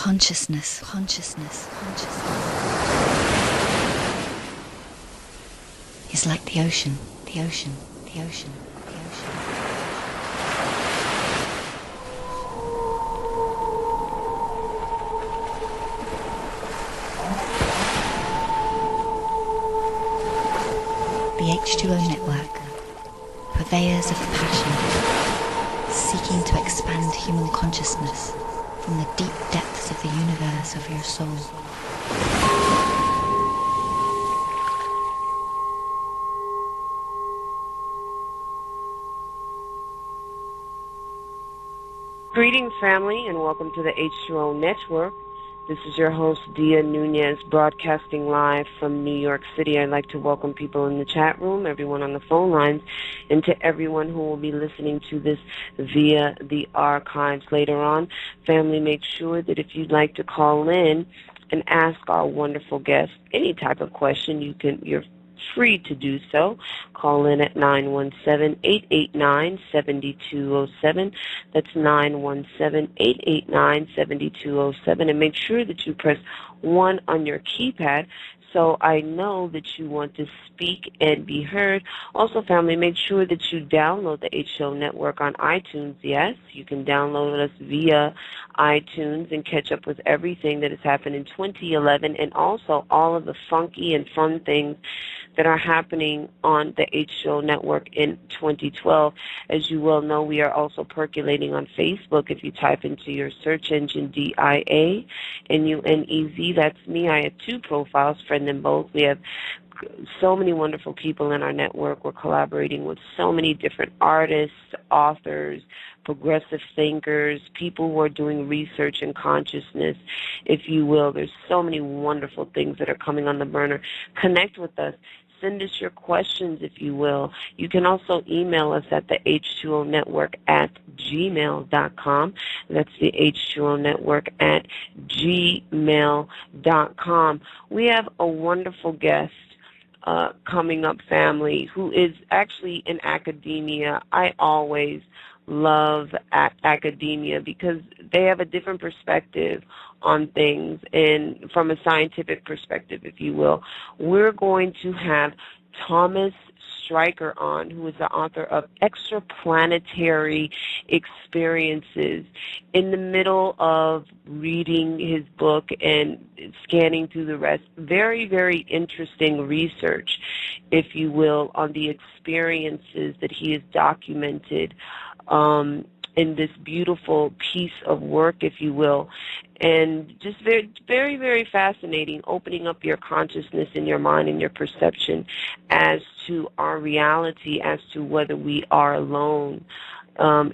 Consciousness, consciousness, consciousness is like the ocean, the ocean, the ocean, the ocean. The H2O network, purveyors of passion, seeking to expand human consciousness from the deep depths of the universe of your soul. Greetings, family, and welcome to the H2O Network. This is your host, Nunez, broadcasting live from New York City. I'd like to welcome people in the chat room, everyone on the phone lines, and to everyone who will be listening to this via the archives later on. Family, make sure that if you'd like to call in and ask our wonderful guests any type of question, you're free to do so. Call in at 917-889-7207. That's 917-889-7207. And make sure that you press 1 on your keypad so I know that you want to speak and be heard. Also, family, make sure that you download the H2O Network on iTunes. Yes, you can download us via iTunes and catch up with everything that has happened in 2011 and also all of the funky and fun things that are happening on the H2O Network in 2012. As you well know, we are also percolating on Facebook. If you type into your search engine DIANUNEZ, that's me. I have 2 profiles, friend them both. We have so many wonderful people in our network. We're collaborating with so many different artists, authors, progressive thinkers, people who are doing research in consciousness, if you will. There's so many wonderful things that are coming on the burner. Connect with us. Send us your questions, if you will. You can also email us at the H2O Network at gmail.com. That's the H2O Network at gmail.com. We have a wonderful guest coming up, family, who is actually in academia. I always love academia because they have a different perspective on things, and from a scientific perspective, if you will. We're going to have Thomas Streicher on, who is the author of Planetary Experiences. In the middle of reading his book and scanning through the rest, very, very interesting research, if you will, on the experiences that he has documented in this beautiful piece of work, if you will, and just very, very, very fascinating, opening up your consciousness in your mind and your perception as to our reality, as to whether we are alone,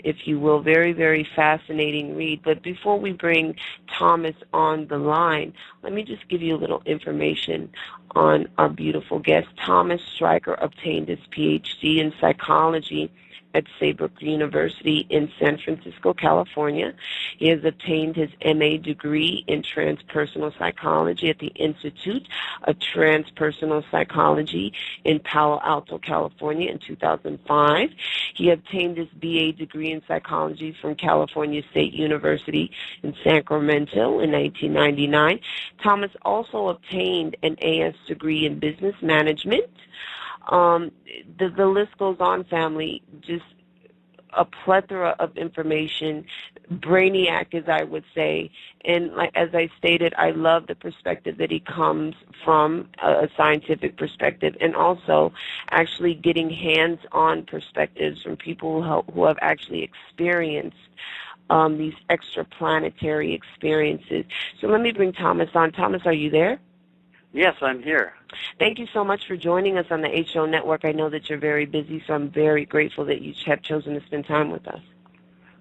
if you will. Very, very fascinating read. But before we bring Thomas on the line, let me just give you a little information on our beautiful guest. Thomas Streicher obtained his Ph.D. in psychology at Saybrook University in San Francisco, California. He has obtained his MA degree in transpersonal psychology at the Institute of Transpersonal Psychology in Palo Alto, California in 2005. He obtained his BA degree in psychology from California State University in Sacramento in 1999. Thomas also obtained an AS degree in business management. The list goes on, family. Just a plethora of information, brainiac, as I would say. And as I stated, I love the perspective that he comes from, a scientific perspective, and also actually getting hands-on perspectives from people who have actually experienced these extraplanetary experiences. So let me bring Thomas on. Thomas, are you there? Yes, I'm here. Thank you so much for joining us on the H2O Network. I know that you're very busy, so I'm very grateful that you have chosen to spend time with us.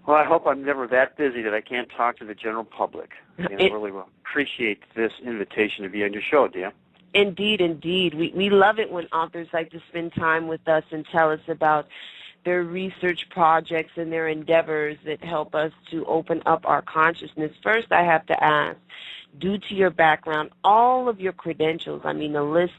Well, I hope I'm never that busy that I can't talk to the general public. I really appreciate this invitation to be on your show, dear. Indeed, indeed. We love it when authors like to spend time with us and tell us about their research projects and their endeavors that help us to open up our consciousness. First, I have to ask, due to your background, all of your credentials, I mean, the list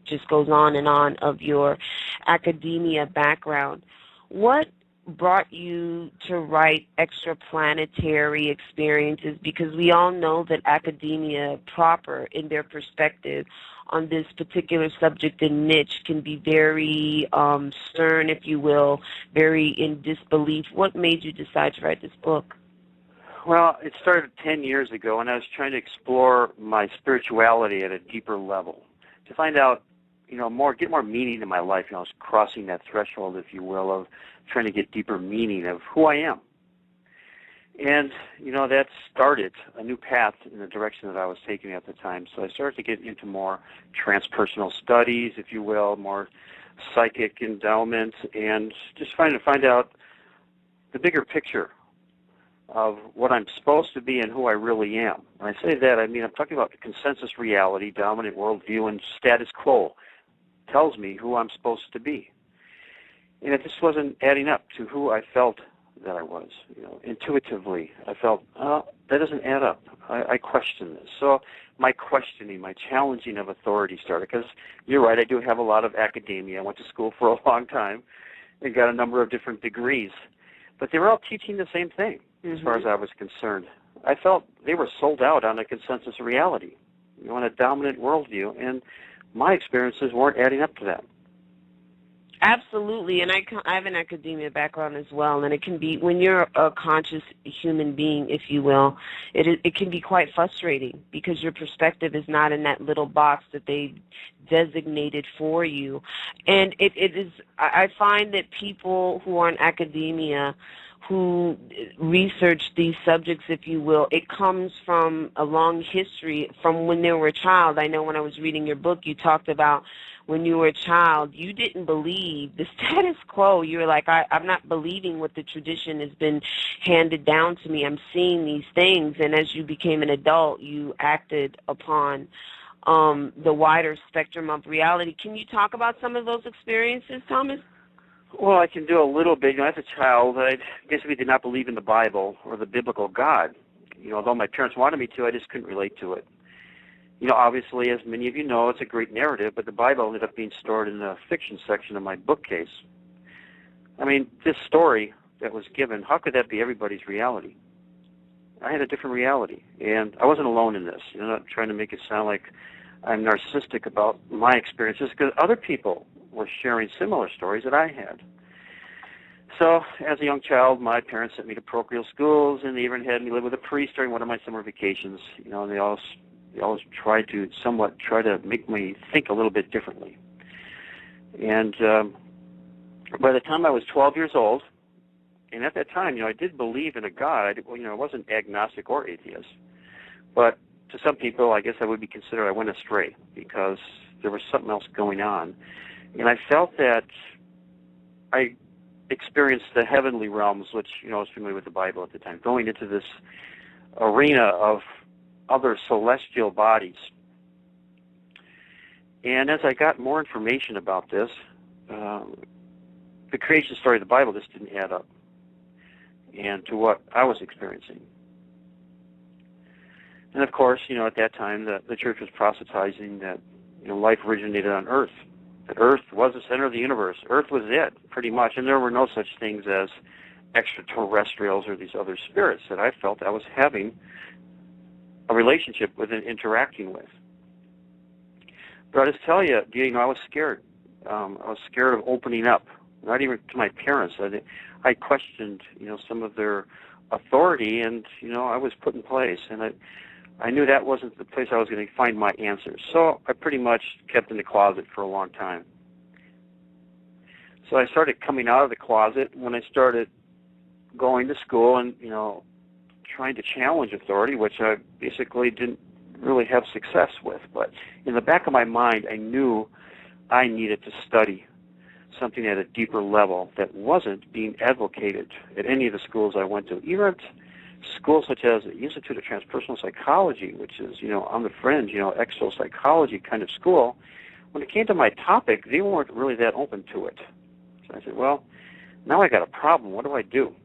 just goes on and on of your academia background, what brought you to write extraplanetary experiences? Because we all know that academia proper, in their perspective on this particular subject and niche, can be very stern, if you will, very in disbelief. What made you decide to write this book? Well, it started 10 years ago, and I was trying to explore my spirituality at a deeper level, to find out, get more meaning in my life. I was crossing that threshold, if you will, of trying to get deeper meaning of who I am. And, that started a new path in the direction that I was taking at the time. So I started to get into more transpersonal studies, if you will, more psychic endowment, and just trying to find out the bigger picture of what I'm supposed to be and who I really am. When I say that, I mean I'm talking about the consensus reality, dominant worldview, and status quo tells me who I'm supposed to be. And it just wasn't adding up to who I felt that I was. Intuitively, I felt, that doesn't add up. I question this. So my questioning, my challenging of authority started, because you're right, I do have a lot of academia. I went to school for a long time and got a number of different degrees. But they were all teaching the same thing, as far as I was concerned. I felt they were sold out on a consensus reality, on a dominant worldview, and my experiences weren't adding up to that. Absolutely, and I have an academia background as well, and it can be, when you're a conscious human being, if you will, it can be quite frustrating because your perspective is not in that little box that they designated for you. And it is, I find that people who are in academia who research these subjects, if you will, it comes from a long history from when they were a child. I know when I was reading your book, you talked about when you were a child, you didn't believe the status quo. You were like, I'm not believing what the tradition has been handed down to me. I'm seeing these things. And as you became an adult, you acted upon the wider spectrum of reality. Can you talk about some of those experiences, Thomas? Well, I can do a little bit. As a child, I basically did not believe in the Bible or the biblical God. Although my parents wanted me to, I just couldn't relate to it. Obviously, as many of you know, it's a great narrative, but the Bible ended up being stored in the fiction section of my bookcase. I mean, this story that was given, how could that be everybody's reality? I had a different reality, and I wasn't alone in this. I'm not trying to make it sound like I'm narcissistic about my experiences, because other people were sharing similar stories that I had. So, as a young child, my parents sent me to parochial schools, and they even had me live with a priest during one of my summer vacations. And they always tried to make me think a little bit differently. And by the time I was 12 years old, and at that time, I did believe in a God. I wasn't agnostic or atheist, but to some people, I guess I would be considered I went astray because there was something else going on. And I felt that I experienced the heavenly realms, which, I was familiar with the Bible at the time, going into this arena of other celestial bodies. And as I got more information about this, the creation story of the Bible just didn't add up and to what I was experiencing. And of course, at that time, the church was proselytizing that life originated on Earth, that Earth was the center of the universe. Earth was it, pretty much, and there were no such things as extraterrestrials or these other spirits that I felt I was having a relationship with and interacting with. But I'll just tell you, I was scared. I was scared of opening up, not even to my parents. I questioned, some of their authority, and, I was put in place, and I knew that wasn't the place I was going to find my answers. So I pretty much kept in the closet for a long time. So I started coming out of the closet when I started going to school and, trying to challenge authority, which I basically didn't really have success with. But in the back of my mind, I knew I needed to study something at a deeper level that wasn't being advocated at any of the schools I went to. Even at schools such as the Institute of Transpersonal Psychology, which is, on the fringe, exopsychology kind of school, when it came to my topic, they weren't really that open to it. So I said, well, now I got a problem. What do I do?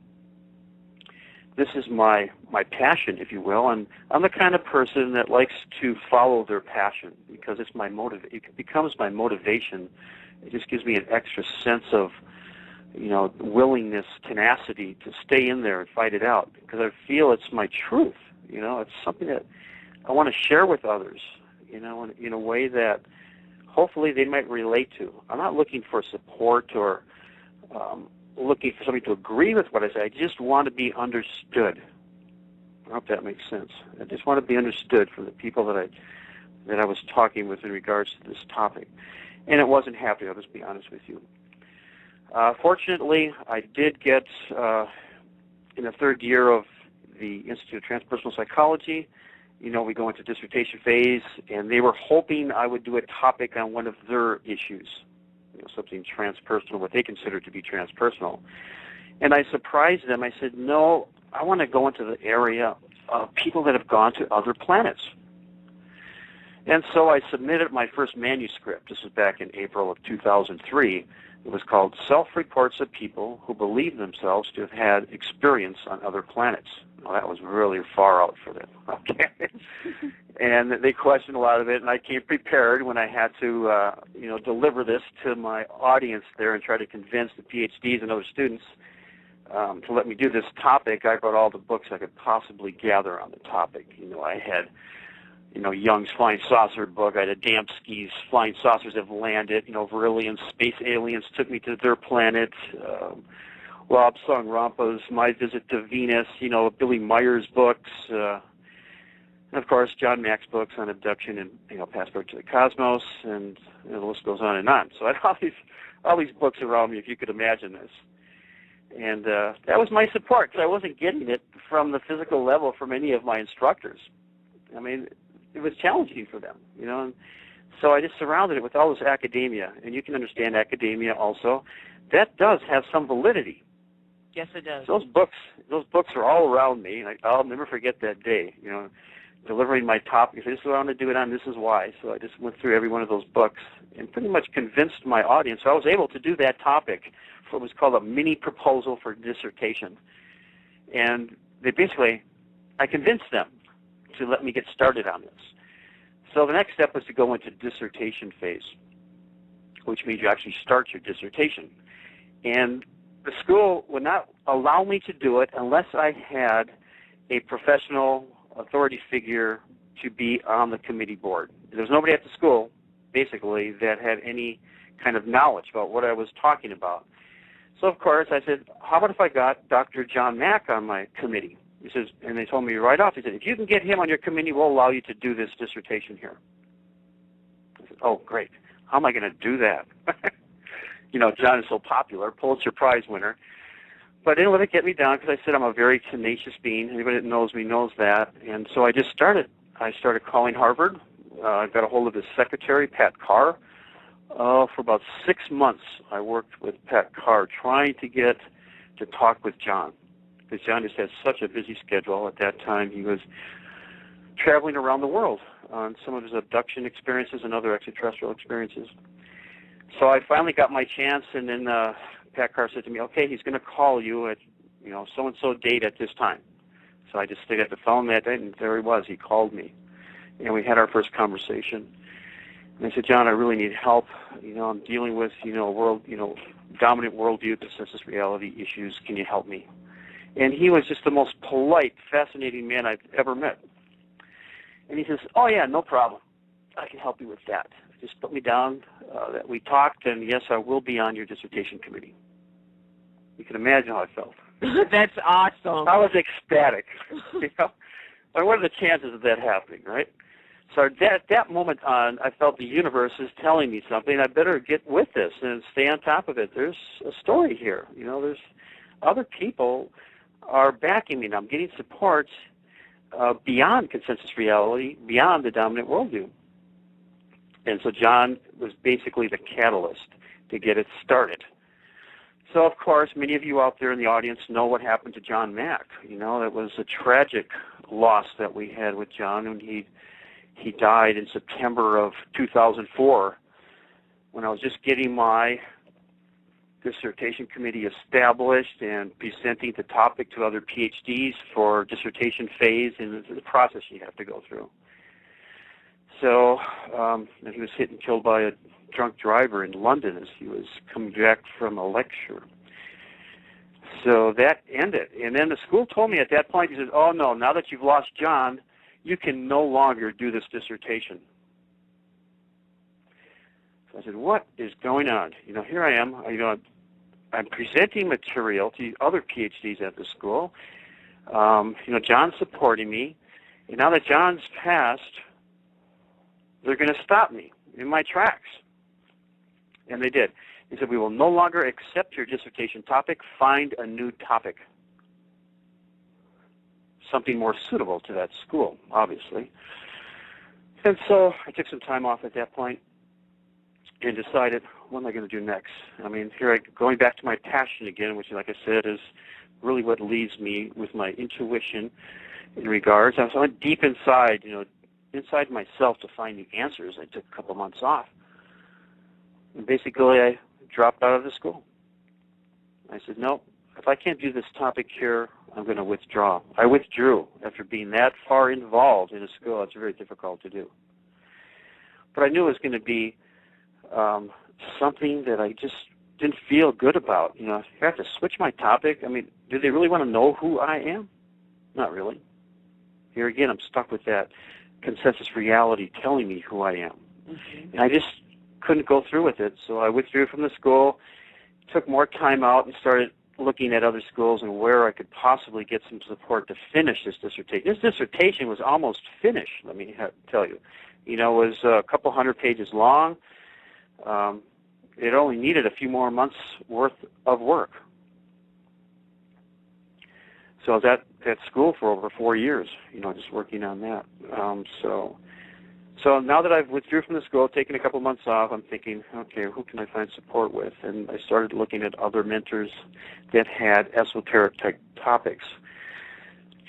This is my passion, if you will, and I'm the kind of person that likes to follow their passion because it's my it becomes my motivation. It just gives me an extra sense of, willingness, tenacity to stay in there and fight it out, because I feel it's my truth. It's something that I want to share with others, in a way that hopefully they might relate to. I'm not looking for support or looking for somebody to agree with what I say. I just want to be understood. I hope that makes sense. I just want to be understood from the people that I was talking with in regards to this topic. And it wasn't happening, I'll just be honest with you. Fortunately, I did get, in the third year of the Institute of Transpersonal Psychology, we go into dissertation phase, and they were hoping I would do a topic on one of their issues, something transpersonal, what they consider to be transpersonal. And I surprised them. I said, no, I want to go into the area of people that have gone to other planets. And so I submitted my first manuscript. This was back in April of 2003. It was called Self-Reports of People Who Believe Themselves to Have Had Experience on Other Planets. Well, that was really far out for them. Okay. And they questioned a lot of it, and I came prepared when I had to, deliver this to my audience there and try to convince the PhDs and other students to let me do this topic. I brought all the books I could possibly gather on the topic. I had Jung's Flying Saucer book. I had Adamski's Flying Saucers Have Landed. Virilian Space Aliens Took Me to Their Planet. Rob Song-Rampa's My Visit to Venus. Billy Meyer's books. And, of course, John Mack's books on abduction and, Passport to the Cosmos. And the list goes on and on. So I had all these books around me, if you could imagine this. And that was my support, because I wasn't getting it from the physical level from any of my instructors. I mean, it was challenging for them, and so I just surrounded it with all this academia, and you can understand academia also. That does have some validity. Yes, it does. Those books are all around me, and I'll never forget that day, delivering my topic. This is what I want to do it on, this is why. So I just went through every one of those books and pretty much convinced my audience. So I was able to do that topic for what was called a mini proposal for dissertation. And I convinced them to let me get started on this. So the next step was to go into dissertation phase, which means you actually start your dissertation. And the school would not allow me to do it unless I had a professional authority figure to be on the committee board. There was nobody at the school, basically, that had any kind of knowledge about what I was talking about. So, of course, I said, how about if I got Dr. John Mack on my committee? He says, and they told me right off, he said, if you can get him on your committee, we'll allow you to do this dissertation here. I said, oh, great. How am I going to do that? John is so popular, Pulitzer Prize winner. But I didn't let it get me down, because I said I'm a very tenacious being. Anybody that knows me knows that. And so I just started. I started calling Harvard. I got a hold of his secretary, Pat Carr. For about 6 months, I worked with Pat Carr trying to get to talk with John. Because John just had such a busy schedule. At that time, he was traveling around the world on some of his abduction experiences and other extraterrestrial experiences. So I finally got my chance, and then Pat Carr said to me, okay, he's going to call you at, so-and-so date at this time. So I just stayed at the phone that day, and there he was. He called me, and we had our first conversation. And I said, John, I really need help. I'm dealing with, dominant worldview, consensus reality issues. Can you help me? And he was just the most polite, fascinating man I've ever met. And he says, oh, yeah, no problem. I can help you with that. Just put me down that we talked, and yes, I will be on your dissertation committee. You can imagine how I felt. That's awesome. I was ecstatic. What are the chances of that happening, right? So that moment on, I felt the universe is telling me something. I better get with this and stay on top of it. There's a story here. There's other people are backing me, and I'm getting support beyond consensus reality, beyond the dominant worldview. And so John was basically the catalyst to get it started. So, of course, many of you out there in the audience know what happened to John Mack. It was a tragic loss that we had with John, and he died in September of 2004 when I was just getting my dissertation committee established and presenting the topic to other PhDs for dissertation phase, and the process you have to go through. So he was hit and killed by a drunk driver in London as he was coming back from a lecture. So that ended. And then the school told me at that point, he said, oh, no, now that you've lost John, you can no longer do this dissertation. So I said, what is going on? Here I am. I'm presenting material to other PhDs at the school. John's supporting me. And now that John's passed, they're going to stop me in my tracks. And they did. He said, we will no longer accept your dissertation topic. Find a new topic. Something more suitable to that school, obviously. And so I took some time off at that point and decided, what am I going to do next? Going back to my passion again, which, like I said, is really what leads me with my intuition in regards. I went deep inside, inside myself to find the answers. I took a couple months off. And basically, I dropped out of the school. I said, no, if I can't do this topic here, I'm going to withdraw. I withdrew after being that far involved in a school. It's very difficult to do. But I knew it was going to be something that I just didn't feel good about. I have to switch my topic. Do they really want to know who I am? Not really. Here again, I'm stuck with that consensus reality telling me who I am. Mm-hmm. And I just couldn't go through with it, so I withdrew from the school, took more time out, and started looking at other schools and where I could possibly get some support to finish this dissertation. This dissertation was almost finished, let me tell you. It was a couple hundred pages long. It only needed a few more months' worth of work. So I was at school for over 4 years, just working on that. So now that I've withdrew from the school, taken a couple months off, I'm thinking, okay, who can I find support with? And I started looking at other mentors that had esoteric-type topics.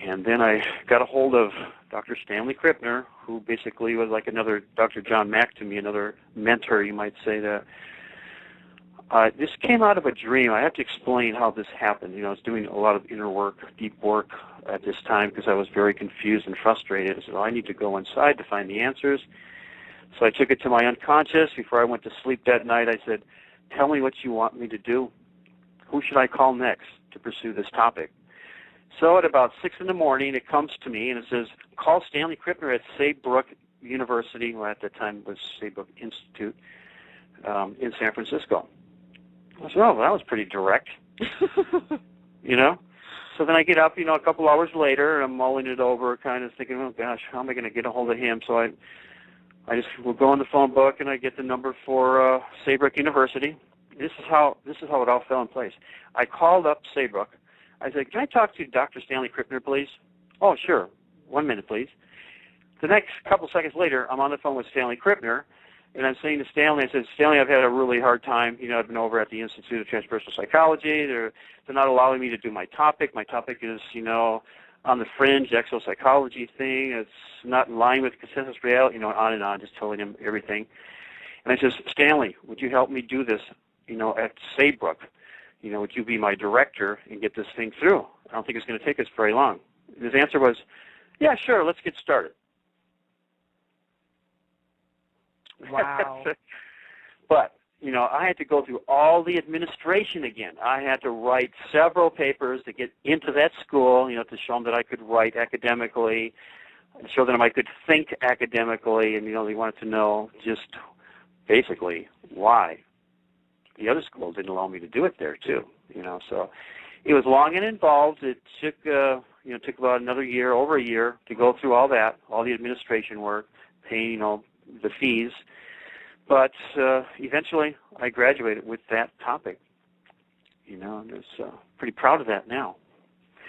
And then I got a hold of Dr. Stanley Krippner, who basically was like another Dr. John Mack to me, another mentor, you might say that. This came out of a dream. I have to explain how this happened. I was doing a lot of inner work, deep work at this time because I was very confused and frustrated. I said, I need to go inside to find the answers. So I took it to my unconscious. Before I went to sleep that night, I said, tell me what you want me to do. Who should I call next to pursue this topic? So at about 6 in the morning, it comes to me, and it says, call Stanley Krippner at Saybrook University, or at that time it was Saybrook Institute, in San Francisco. I said, oh, well, that was pretty direct, So then I get up, a couple hours later, and I'm mulling it over, kind of thinking, oh, gosh, how am I going to get a hold of him? So I just will go in the phone book, and I get the number for Saybrook University. This is how it all fell in place. I called up Saybrook. I said, can I talk to Dr. Stanley Krippner, please? Oh, sure. 1 minute, please. The next couple seconds later, I'm on the phone with Stanley Krippner, and I'm saying to Stanley, I said, Stanley, I've had a really hard time. I've been over at the Institute of Transpersonal Psychology. They're not allowing me to do my topic. My topic is, on the fringe, exopsychology thing. It's not in line with consensus reality, on and on, just telling him everything. And I says, Stanley, would you help me do this, at Saybrook? Would you be my director and get this thing through? I don't think it's going to take us very long. And his answer was, yeah, sure, let's get started. Wow. But, I had to go through all the administration again. I had to write several papers to get into that school, to show them that I could write academically, and show them I could think academically, and, they wanted to know just basically why. The other school didn't allow me to do it there, too, So it was long and involved. It took, took about another year, over a year, to go through all that, all the administration work, paying, the fees. But eventually I graduated with that topic, and I was pretty proud of that now.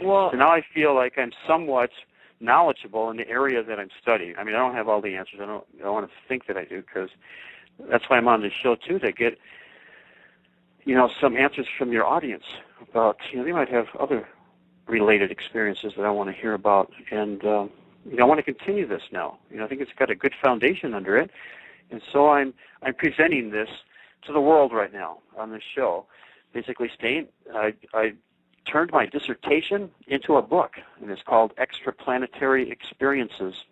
Well, so now I feel like I'm somewhat knowledgeable in the area that I'm studying. I don't have all the answers. I don't want to think that I do, because that's why I'm on this show, too, to get, some answers from your audience about, they might have other related experiences that I want to hear about. And, I want to continue this now. I think it's got a good foundation under it. And so I'm presenting this to the world right now on this show. Basically, I turned my dissertation into a book, and it's called Extraplanetary Experiences,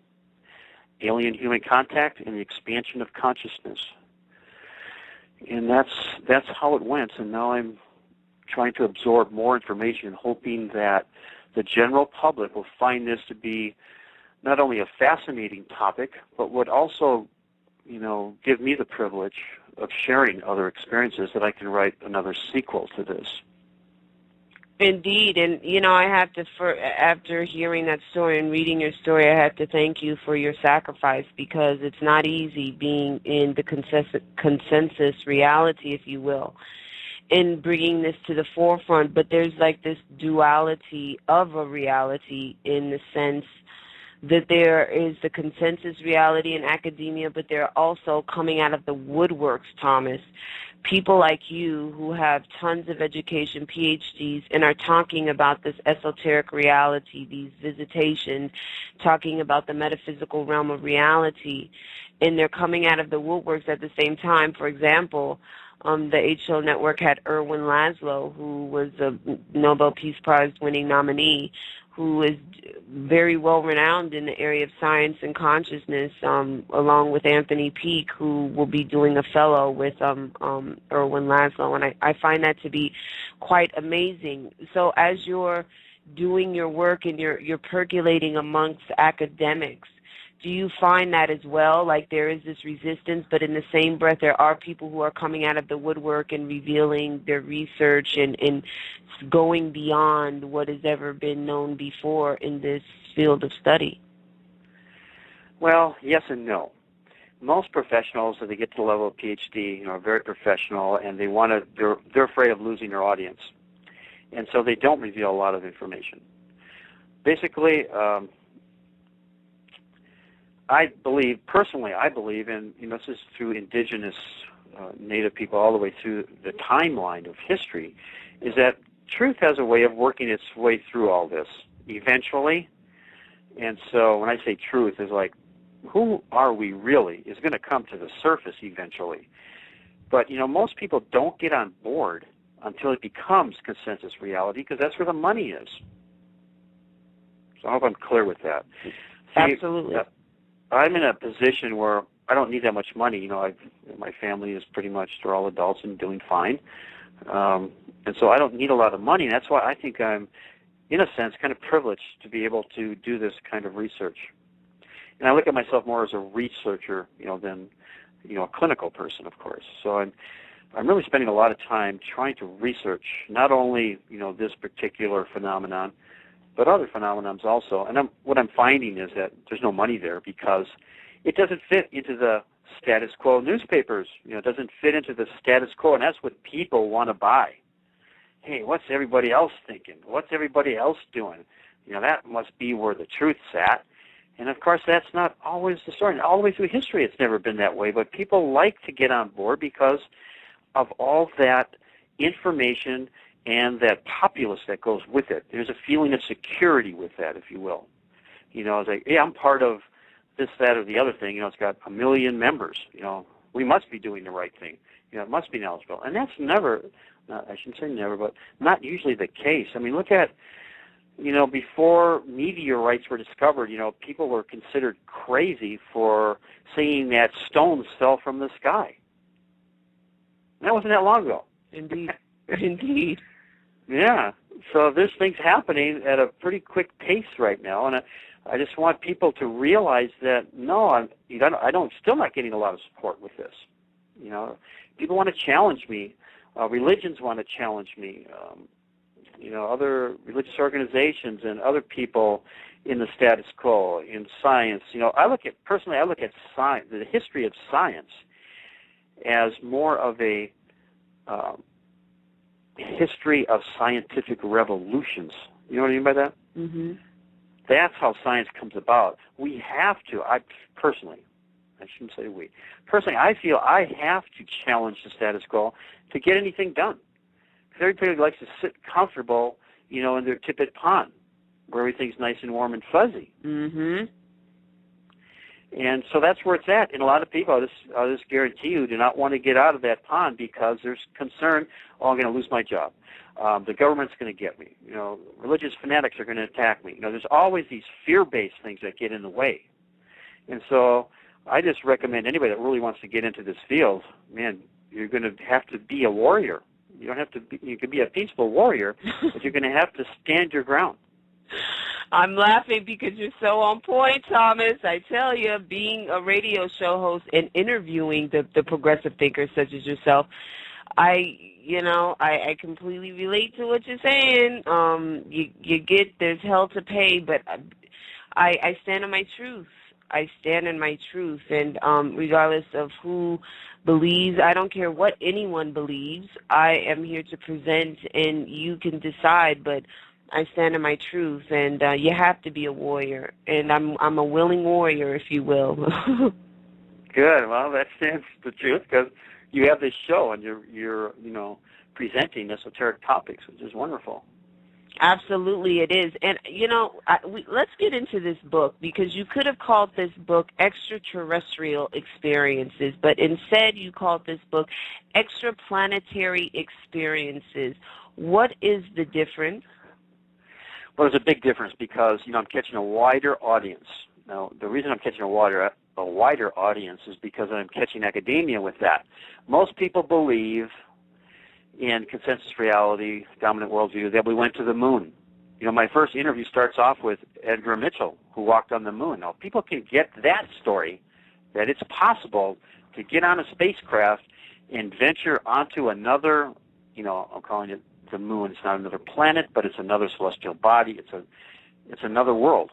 Alien-Human Contact and the Expansion of Consciousness. And that's how it went. And now I'm trying to absorb more information, hoping that the general public will find this to be not only a fascinating topic, but would also, give me the privilege of sharing other experiences that I can write another sequel to this. Indeed, and I have to, after hearing that story and reading your story, I have to thank you for your sacrifice, because it's not easy being in the consensus reality, if you will, in bringing this to the forefront. But there's like this duality of a reality, in the sense that there is the consensus reality in academia, but they're also coming out of the woodworks, Thomas. People like you who have tons of education, PhDs, and are talking about this esoteric reality, these visitations, talking about the metaphysical realm of reality, and they're coming out of the woodworks at the same time. For example, the HO Network had Erwin Laszlo, who was a Nobel Peace Prize winning nominee, who is very well renowned in the area of science and consciousness, along with Anthony Peake, who will be doing a fellow with Erwin Laszlo. And I find that to be quite amazing. So as you're doing your work and you're percolating amongst academics, do you find that as well? Like there is this resistance, but in the same breath, there are people who are coming out of the woodwork and revealing their research and going beyond what has ever been known before in this field of study? Well, yes and no. Most professionals, as they get to the level of PhD, are very professional, and they're afraid of losing their audience, and so they don't reveal a lot of information. Basically, I believe, and this is through indigenous Native people all the way through the timeline of history, is that truth has a way of working its way through all this eventually. And so when I say truth, is like, who are we really, is going to come to the surface eventually. But, most people don't get on board until it becomes consensus reality, because that's where the money is. So I hope I'm clear with that. Absolutely. I'm in a position where I don't need that much money. My family is pretty much, they're all adults and doing fine. And so I don't need a lot of money. And that's why I think I'm, in a sense, kind of privileged to be able to do this kind of research. And I look at myself more as a researcher, than, a clinical person, of course. So I'm really spending a lot of time trying to research not only, this particular phenomenon, but other phenomenons also. And what I'm finding is that there's no money there because it doesn't fit into the status quo newspapers. It doesn't fit into the status quo, and that's what people want to buy. Hey, what's everybody else thinking? What's everybody else doing? That must be where the truth's at. And, of course, that's not always the story. All the way through history, it's never been that way. But people like to get on board because of all that information and that populace that goes with it. There's a feeling of security with that, if you will. It's like, yeah, I'm part of this, that, or the other thing. It's got 1 million members. We must be doing the right thing. It must be knowledgeable. And that's never, I shouldn't say never, but not usually the case. I mean, look at, before meteorites were discovered, people were considered crazy for saying that stones fell from the sky. That wasn't that long ago. Indeed. Indeed. Yeah. So there's things happening at a pretty quick pace right now, and I just want people to realize that I'm still not getting a lot of support with this. People want to challenge me. Religions want to challenge me. Other religious organizations and other people in the status quo, in science. I look at science, the history of science, as more of a history of scientific revolutions. You know what I mean by that? Mm-hmm. That's how science comes about. We have to, I shouldn't say we. Personally, I feel I have to challenge the status quo to get anything done. Because everybody likes to sit comfortable, in their tippet pond, where everything's nice and warm and fuzzy. Mm-hmm. And so that's where it's at. And a lot of people, I'll just guarantee you, do not want to get out of that pond because there's concern, I'm going to lose my job. The government's going to get me. Religious fanatics are going to attack me. There's always these fear-based things that get in the way. And so I just recommend anybody that really wants to get into this field, man, you're going to have to be a warrior. You don't have to be, you can be a peaceful warrior, but you're going to have to stand your ground. I'm laughing because you're so on point, Thomas. I tell you, being a radio show host and interviewing the progressive thinkers such as yourself, I completely relate to what you're saying. There's hell to pay, but I stand on my truth. I stand in my truth, and regardless of who believes, I don't care what anyone believes. I am here to present, and you can decide, but I stand in my truth, and you have to be a warrior, and I'm a willing warrior, if you will. Good. Well, that stands the truth, because you have this show, and you're presenting esoteric topics, which is wonderful. Absolutely, it is. And, let's get into this book, because you could have called this book Extraterrestrial Experiences, but instead you called this book Extraplanetary Experiences. What is the difference? Well, there's a big difference, because, I'm catching a wider audience. Now, the reason I'm catching a wider audience is because I'm catching academia with that. Most people believe in consensus reality, dominant worldview, that we went to the moon. My first interview starts off with Edgar Mitchell, who walked on the moon. Now, people can get that story, that it's possible to get on a spacecraft and venture onto another, I'm calling it the moon. It's not another planet, but it's another celestial body. It's another world.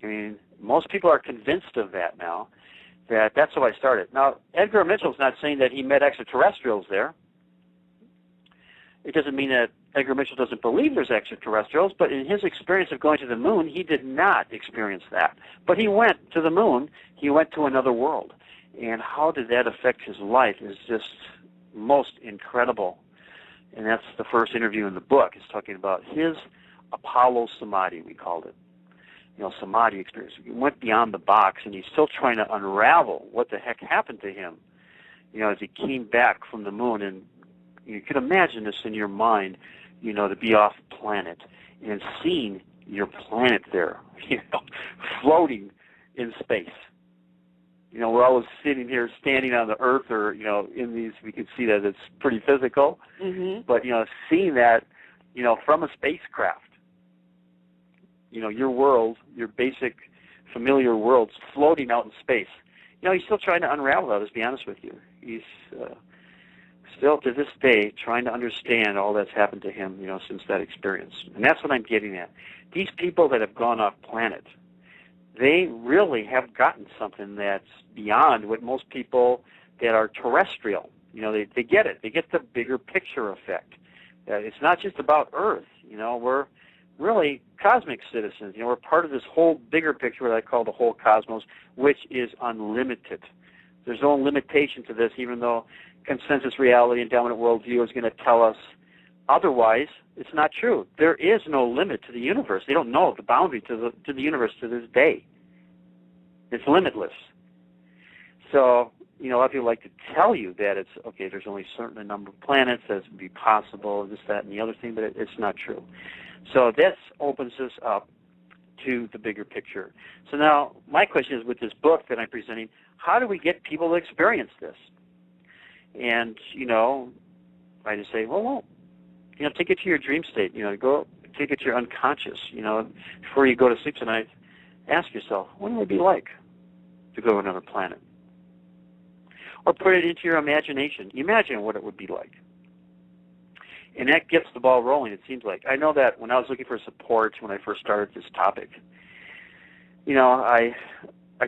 I mean, most people are convinced of that now, that's how I started. Now, Edgar Mitchell's not saying that he met extraterrestrials there. It doesn't mean that Edgar Mitchell doesn't believe there's extraterrestrials, but in his experience of going to the moon, he did not experience that. But he went to the moon. He went to another world. And how did that affect his life is just most incredible. And that's the first interview in the book. It's talking about his Apollo Samadhi, we called it. Samadhi experience. He went beyond the box, and he's still trying to unravel what the heck happened to him, as he came back from the moon. And you can imagine this in your mind, to be off planet and seeing your planet there, floating in space. We're always sitting here standing on the Earth, or, in these, we can see that it's pretty physical. Mm-hmm. But, seeing that, from a spacecraft, your world, your basic familiar world's floating out in space. He's still trying to unravel that, let's be honest with you. He's still, to this day, trying to understand all that's happened to him, since that experience. And that's what I'm getting at. These people that have gone off planet, they really have gotten something that's beyond what most people that are terrestrial, they get it. They get the bigger picture effect. It's not just about Earth. We're really cosmic citizens. We're part of this whole bigger picture, what I call the whole cosmos, which is unlimited. There's no limitation to this, even though consensus reality and dominant worldview is going to tell us otherwise. It's not true. There is no limit to the universe. They don't know the boundary to the universe to this day. It's limitless. So, a lot of people like to tell you that it's, okay, there's only a certain number of planets, that would be possible, this, that, and the other thing, but it's not true. So this opens us up to the bigger picture. So now, my question is, with this book that I'm presenting, how do we get people to experience this? And, I just say, well, take it to your dream state. Go take it to your unconscious. Before you go to sleep tonight, ask yourself, what would it be like to go to another planet? Or put it into your imagination. Imagine what it would be like. And that gets the ball rolling, it seems like. I know that when I was looking for support when I first started this topic, I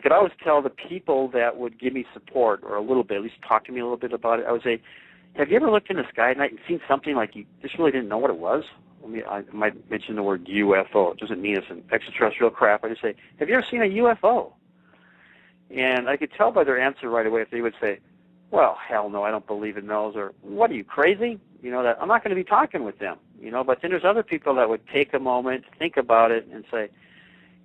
could always tell the people that would give me support, or a little bit, at least talk to me a little bit about it. I would say, have you ever looked in the sky at night and seen something like you just really didn't know what it was? I might mention the word UFO. It doesn't mean it's an extraterrestrial craft. I just say, have you ever seen a UFO? And I could tell by their answer right away if they would say, well, hell no, I don't believe in those, or what are you, crazy? That I'm not going to be talking with them. But then there's other people that would take a moment, think about it, and say,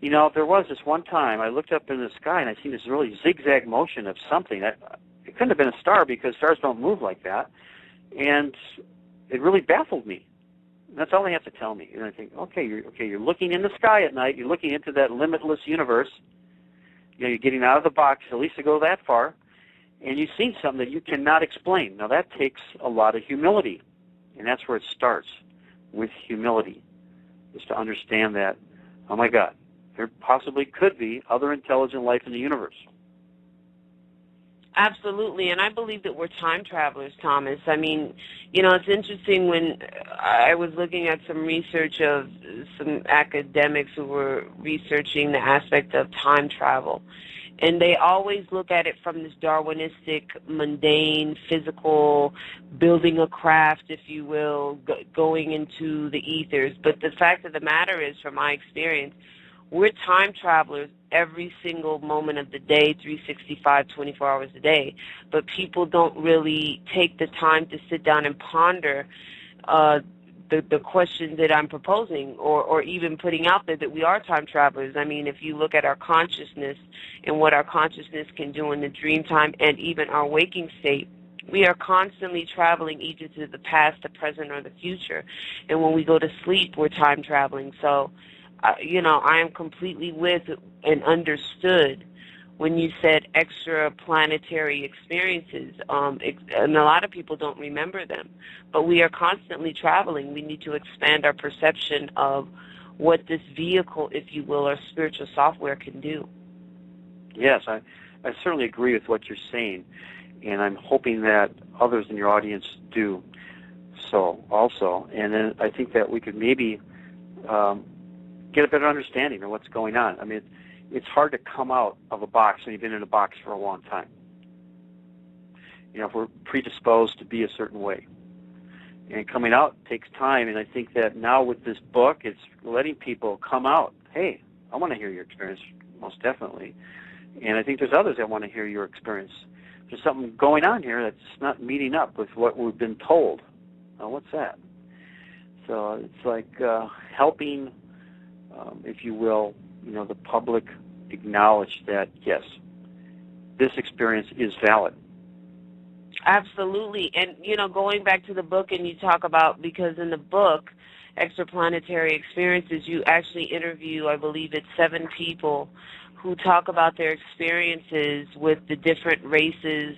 there was this one time I looked up in the sky and I seen this really zigzag motion of something. It couldn't have been a star, because stars don't move like that. And it really baffled me. And that's all they have to tell me. And I think, you're looking in the sky at night. You're looking into that limitless universe. You're getting out of the box, at least to go that far. and you've seen something that you cannot explain. Now, that takes a lot of humility, and that's where it starts, with humility, is to understand that, oh my God, there possibly could be other intelligent life in the universe. Absolutely, and I believe that we're time travelers, Thomas. I mean, you know, it's interesting when I was looking at some research of some academics who were researching the aspect of time travel, and they always look at it from this Darwinistic, mundane, physical, building a craft, if you will, going into the ethers. But the fact of the matter is, from my experience, we're time travelers every single moment of the day, 365, 24 hours a day. But people don't really take the time to sit down and ponder the questions that I'm proposing, or even putting out there that we are time travelers. I mean, if you look at our consciousness and what our consciousness can do in the dream time and even our waking state, we are constantly traveling either to the past, the present, or the future. And when we go to sleep, we're time traveling. So, you know, I am completely with and understood when you said extra-planetary experiences, and a lot of people don't remember them. But we are constantly traveling. We need to expand our perception of what this vehicle, if you will, or spiritual software can do. Yes, I certainly agree with what you're saying, and I'm hoping that others in your audience do so also. And then I think that we could maybe get a better understanding of what's going on. I mean, it's hard to come out of a box when you've been in a box for a long time. You know, if we're predisposed to be a certain way. And coming out takes time, and I think that now with this book, it's letting people come out. Hey, I want to hear your experience, most definitely. And I think there's others that want to hear your experience. There's something going on here that's not meeting up with what we've been told. Now, what's that? So it's like helping, if you will, you know, the public acknowledge that, yes, this experience is valid. Absolutely. And, you know, going back to the book, and you talk about, because in the book, Extraplanetary Experiences, you actually interview, I believe it's 7 people who talk about their experiences with the different races,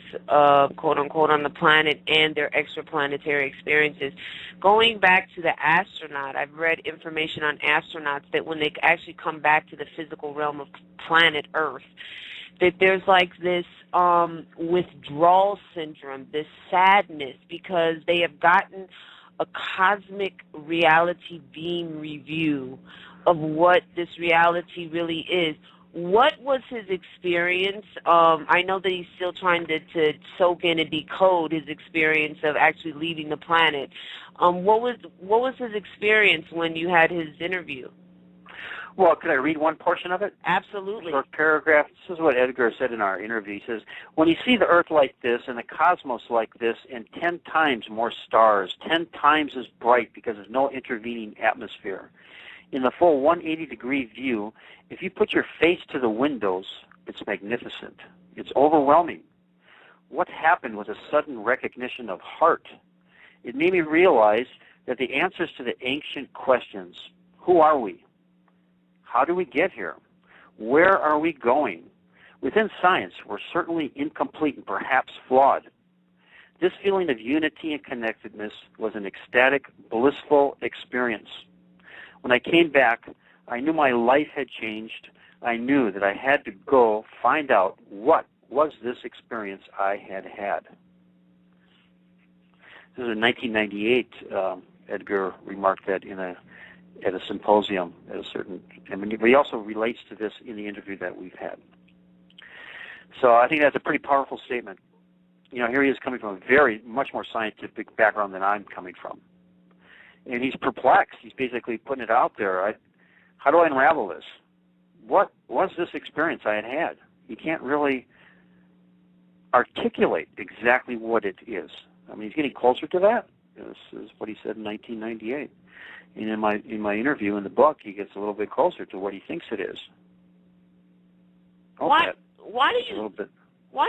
quote unquote, on the planet and their extraplanetary experiences. Going back to the astronaut, I've read information on astronauts that when they actually come back to the physical realm of planet Earth, that there's like this withdrawal syndrome, this sadness, because they have gotten a cosmic reality beam review of what this reality really is. What was his experience? I know that he's still trying to soak in and decode his experience of actually leaving the planet. What was his experience when you had his interview? Well, could I read one portion of it? Absolutely. Short paragraph. This is what Edgar said in our interview. He says, when you see the Earth like this and the cosmos like this and 10 times more stars, 10 times as bright because there's no intervening atmosphere, in the full 180-degree view, if you put your face to the windows, it's magnificent. It's overwhelming. What happened was a sudden recognition of heart. It made me realize that the answers to the ancient questions, who are we? How do we get here? Where are we going? Within science, we're certainly incomplete and perhaps flawed. This feeling of unity and connectedness was an ecstatic, blissful experience. When I came back, I knew my life had changed. I knew that I had to go find out what was this experience I had had. This is in 1998. Edgar remarked that at a symposium at a certain, but he also relates to this in the interview that we've had. So I think that's a pretty powerful statement. You know, here he is coming from a much more scientific background than I'm coming from. And he's perplexed. He's basically putting it out there. How do I unravel this? What was this experience I had had? He can't really articulate exactly what it is. I mean, he's getting closer to that. This is what he said in 1998. And in my interview in the book, he gets a little bit closer to what he thinks it is. Why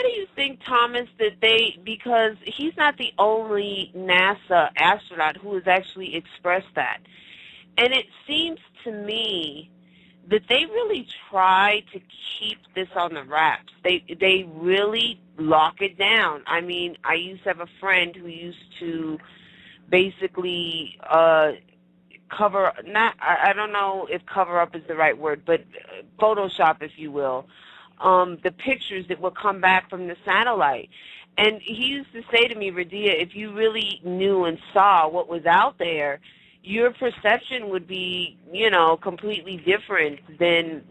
do you think, Thomas, that because he's not the only NASA astronaut who has actually expressed that. And it seems to me that they really try to keep this on the wraps. They really lock it down. I mean, I used to have a friend who used to basically cover, not, I don't know if cover up is the right word, but Photoshop, if you will, the pictures that would come back from the satellite. And he used to say to me, Radia, if you really knew and saw what was out there, your perception would be, completely different than,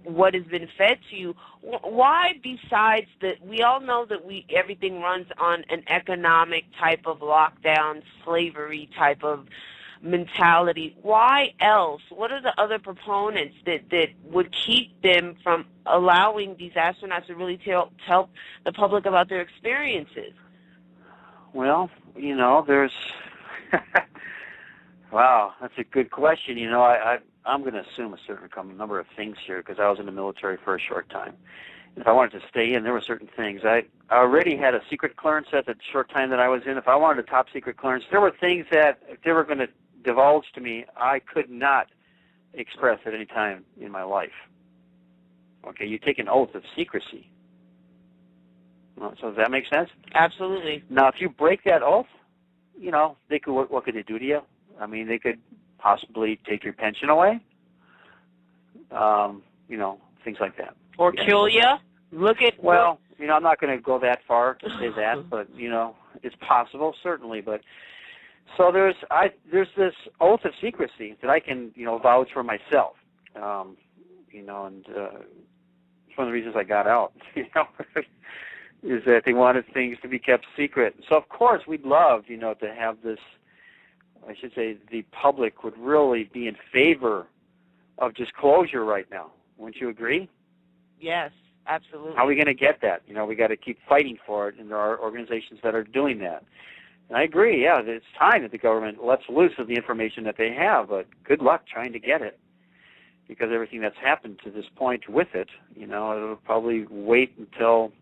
what has been fed to you. Why, besides that, we all know that everything runs on an economic type of lockdown, slavery type of mentality. Why else? What are the other proponents that would keep them from allowing these astronauts to really tell the public about their experiences? Well, there's wow, that's a good question. I'm going to assume a certain number of things here because I was in the military for a short time. If I wanted to stay in, there were certain things. I already had a secret clearance at the short time that I was in. If I wanted a top secret clearance, there were things that if they were going to divulge to me, I could not express at any time in my life. Okay, you take an oath of secrecy. So does that make sense? Absolutely. Now, if you break that oath, they could. What could they do to you? I mean, they could possibly take your pension away. Things like that. Or kill you. Well, I'm not going to go that far to say that, but it's possible, certainly. But so there's this oath of secrecy that I can vouch for myself. And it's one of the reasons I got out. Is that they wanted things to be kept secret. So of course we'd love to have this. I should say the public would really be in favor of disclosure right now. Wouldn't you agree? Yes, absolutely. How are we going to get that? We got to keep fighting for it, and there are organizations that are doing that. And I agree, yeah, it's time that the government lets loose of the information that they have, but good luck trying to get it, because everything that's happened to this point with it, it'll probably wait until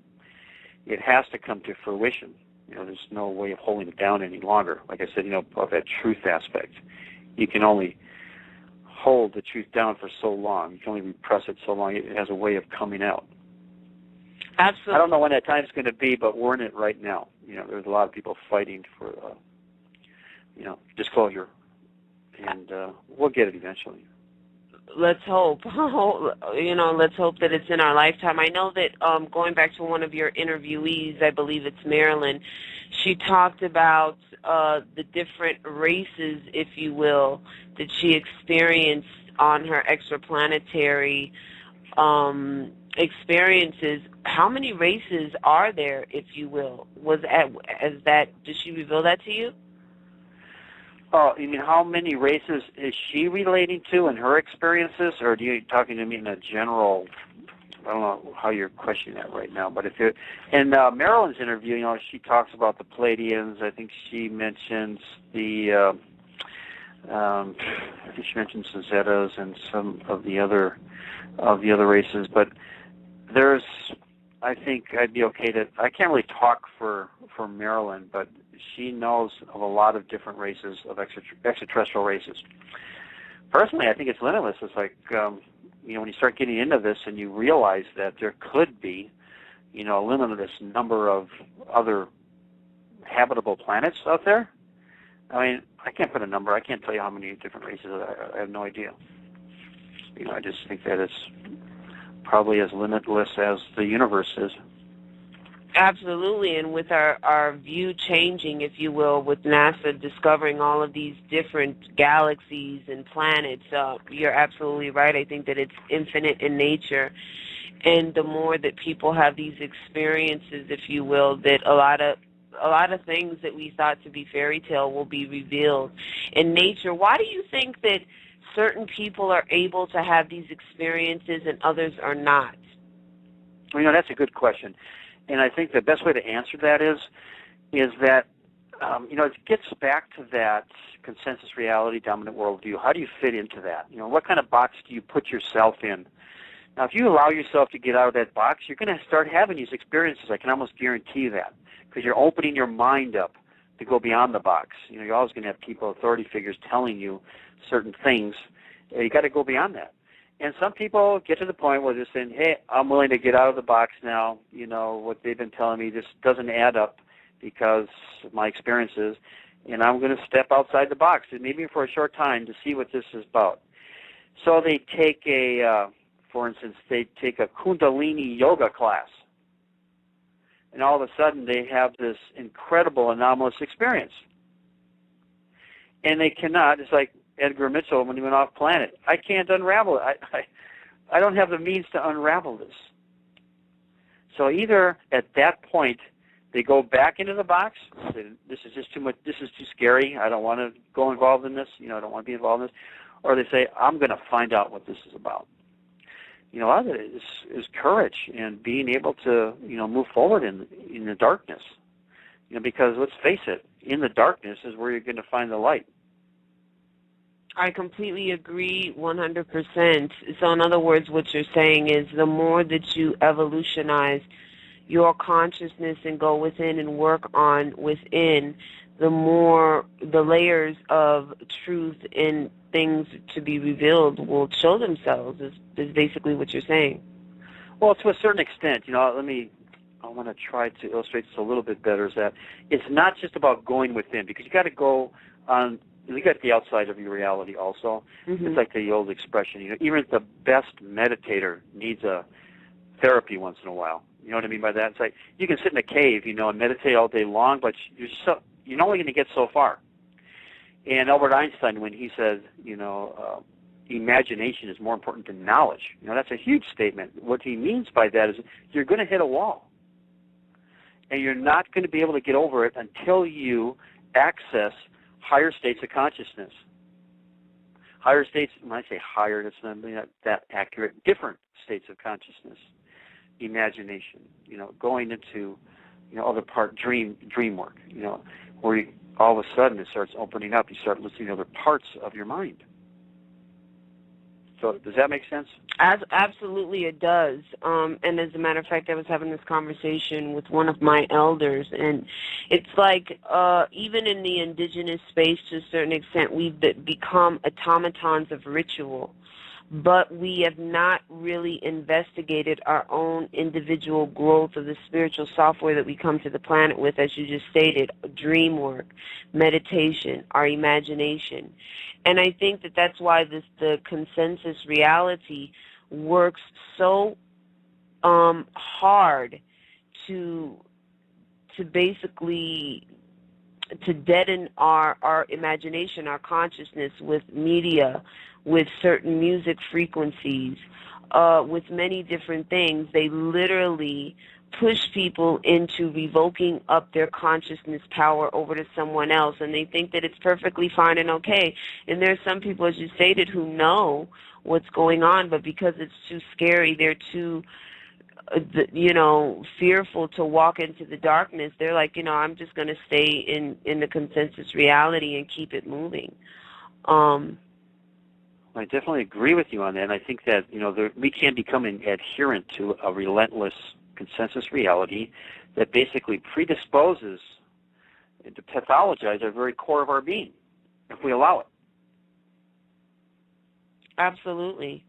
it has to come to fruition. There's no way of holding it down any longer. Like I said, of that truth aspect. You can only hold the truth down for so long. You can only repress it so long. It has a way of coming out. Absolutely. I don't know when that time's going to be, but we're in it right now. There's a lot of people fighting for, disclosure, and we'll get it eventually. Let's hope. Let's hope that it's in our lifetime. I know that going back to one of your interviewees, I believe it's Marilyn, she talked about the different races, if you will, that she experienced on her extraplanetary experiences. How many races are there, if you will? Did she reveal that to you? Oh, you mean how many races is she relating to in her experiences, or are you talking to me in a general? I don't know how you're questioning that right now, but in Marilyn's interview, she talks about the Pleiadians. I think she mentions the Zetas and some of the other races, but there's. I think I'd be okay I can't really talk for Marilyn, but she knows of a lot of different races of extraterrestrial races. Personally, I think it's limitless. It's like, when you start getting into this and you realize that there could be, a limitless number of other habitable planets out there. I mean, I can't put a number. I can't tell you how many different races. I have no idea. I just think that it's probably as limitless as the universe is. Absolutely, and with our view changing, if you will, with NASA discovering all of these different galaxies and planets, you're absolutely right. I think that it's infinite in nature, and the more that people have these experiences, if you will, that a lot of things that we thought to be fairy tale will be revealed in nature. Why do you think that certain people are able to have these experiences and others are not? Well, that's a good question. And I think the best way to answer that is that, it gets back to that consensus reality, dominant worldview. How do you fit into that? What kind of box do you put yourself in? Now, if you allow yourself to get out of that box, you're going to start having these experiences. I can almost guarantee you that, because you're opening your mind up to go beyond the box. You're always going to have people, authority figures, telling you certain things. You got to go beyond that. And some people get to the point where they're saying, hey, I'm willing to get out of the box now. You know, what they've been telling me just doesn't add up because of my experiences, and I'm going to step outside the box, maybe for a short time, to see what this is about. So they take for instance, they take a Kundalini yoga class, and all of a sudden they have this incredible anomalous experience. And they cannot, it's like Edgar Mitchell when he went off planet, I can't unravel it. I don't have the means to unravel this. So either at that point they go back into the box, say, this is just too much, this is too scary, I don't want to go involved in this, I don't want to be involved in this, or they say, I'm going to find out what this is about. A lot of it is courage and being able to, move forward in the darkness. Because let's face it, in the darkness is where you're going to find the light. I completely agree 100%. So in other words, what you're saying is the more that you evolutionize your consciousness and go within and work on within, the more the layers of truth and things to be revealed will show themselves, is basically what you're saying. Well, to a certain extent, I want to try to illustrate this a little bit better, is that it's not just about going within, because you got to go on, you got the outside of your reality also. Mm-hmm. It's like the old expression, even the best meditator needs a therapy once in a while. You know what I mean by that? It's like you can sit in a cave, and meditate all day long, but you're only going to get so far. And Albert Einstein, when he says, imagination is more important than knowledge, that's a huge statement. What he means by that is you're going to hit a wall. And you're not going to be able to get over it until you access higher states of consciousness. Higher states, when I say higher, that's not that accurate, different states of consciousness. Imagination, going into, other part, dream work, where all of a sudden it starts opening up. You start listening to other parts of your mind. So does that make sense? Absolutely, it does. And as a matter of fact, I was having this conversation with one of my elders, and it's like even in the indigenous space, to a certain extent, we've become automatons of ritual, but we have not really investigated our own individual growth of the spiritual software that we come to the planet with, as you just stated, dream work, meditation, our imagination. And I think that that's why the consensus reality works so hard to basically to deaden our imagination, our consciousness with media, with certain music frequencies, with many different things. They literally push people into revoking up their consciousness power over to someone else, and they think that it's perfectly fine and okay. And there's some people, as you stated, who know what's going on, but because it's too scary, they're too fearful to walk into the darkness. They're like, I'm just going to stay in the consensus reality and keep it moving. I definitely agree with you on that. And I think that we can become an adherent to a relentless consensus reality that basically predisposes to pathologize our very core of our being, if we allow it. Absolutely.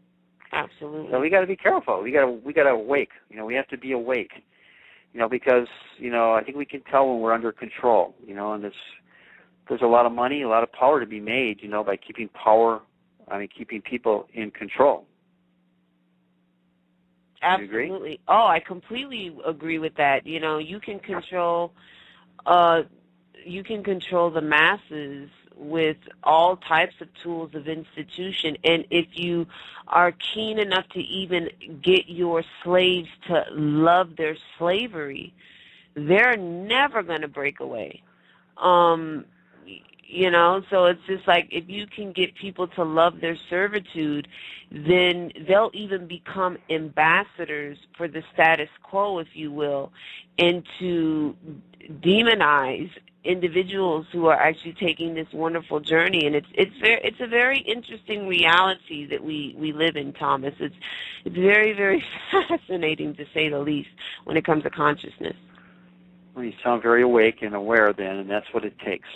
So we got to be careful. We got to awake. We have to be awake. Because I think we can tell when we're under control. And there's a lot of money, a lot of power to be made. By keeping people in control. Absolutely. Oh, I completely agree with that. You can control the masses with all types of tools of institution, and if you are keen enough to even get your slaves to love their slavery, they're never going to break away. So it's just like if you can get people to love their servitude, then they'll even become ambassadors for the status quo, if you will, and to demonize individuals who are actually taking this wonderful journey. And it's a very interesting reality that we live in, Thomas. It's very, very fascinating, to say the least, when it comes to consciousness. Well, you sound very awake and aware then, and that's what it takes.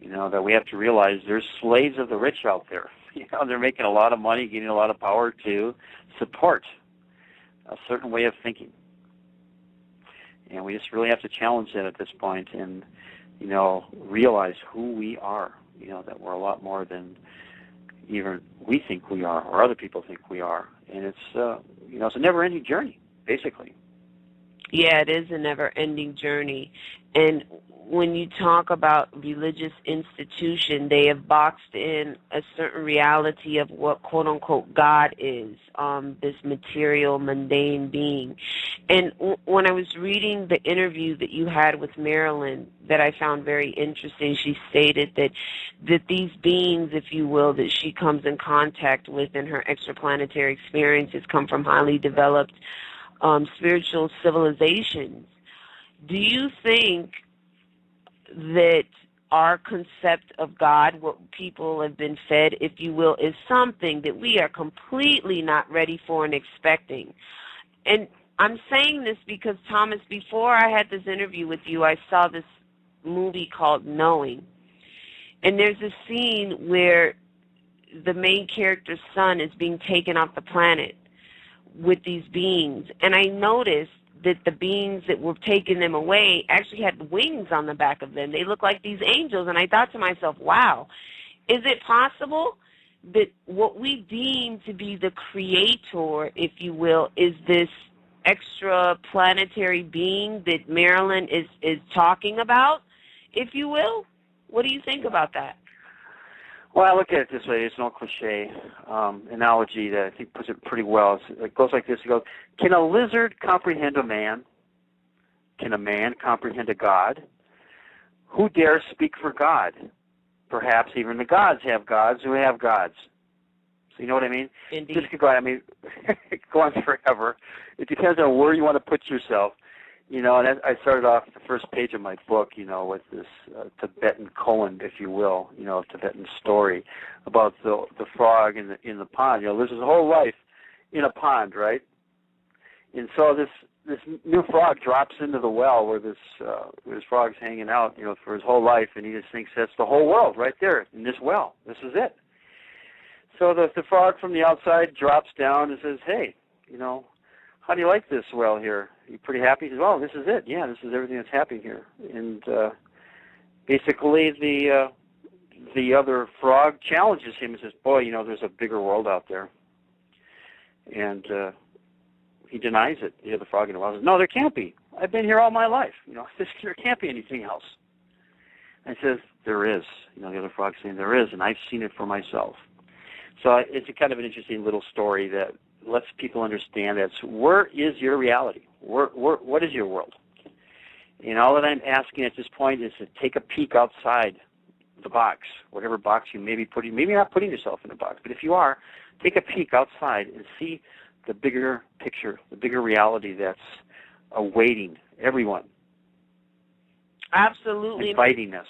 That we have to realize there's slaves of the rich out there. they're making a lot of money, getting a lot of power to support a certain way of thinking. And we just really have to challenge that at this point and, realize who we are, that we're a lot more than even we think we are or other people think we are. And it's, it's a never-ending journey, basically. Yeah, it is a never-ending journey. And when you talk about religious institution, they have boxed in a certain reality of what quote-unquote God is, this material, mundane being. And when I was reading the interview that you had with Marilyn that I found very interesting, she stated that these beings, if you will, that she comes in contact with in her extraplanetary experiences come from highly developed spiritual civilizations. Do you think that our concept of God, what people have been fed, if you will, is something that we are completely not ready for and expecting? And I'm saying this because, Thomas, before I had this interview with you, I saw this movie called Knowing. And there's a scene where the main character's son is being taken off the planet with these beings. And I noticed that the beings that were taking them away actually had wings on the back of them. They looked like these angels. And I thought to myself, wow, is it possible that what we deem to be the creator, if you will, is this extra planetary being that Marilyn is talking about, if you will? What do you think about that? Well, I look at it this way. It's an old cliche analogy that I think puts it pretty well. It goes like this. It goes, can a lizard comprehend a man? Can a man comprehend a god? Who dares speak for God? Perhaps even the gods have gods who have gods. So you know what I mean? Indeed. This could go on, go on forever. It depends on where you want to put yourself. And I started off the first page of my book, with this Tibetan koan, if you will, Tibetan story about the frog in the pond. Lives his whole life in a pond, right? And so this new frog drops into the well where this frog's hanging out, for his whole life, and he just thinks that's the whole world right there in this well. This is it. So the frog from the outside drops down and says, hey, how do you like this well here? Are you pretty happy? He says, well, this is it. Yeah, this is everything that's happening here. And basically the other frog challenges him and says, boy, there's a bigger world out there. And he denies it. The other frog in the well says, no, there can't be. I've been here all my life. There can't be anything else. And he says, there is. The other frog's saying, there is, and I've seen it for myself. So it's a kind of an interesting little story that lets people understand that where is your reality? What is your world? And all that I'm asking at this point is to take a peek outside the box, whatever box you may be putting. Maybe you're not putting yourself in a box, but if you are, take a peek outside and see the bigger picture, the bigger reality that's awaiting everyone. Absolutely. Inviting us.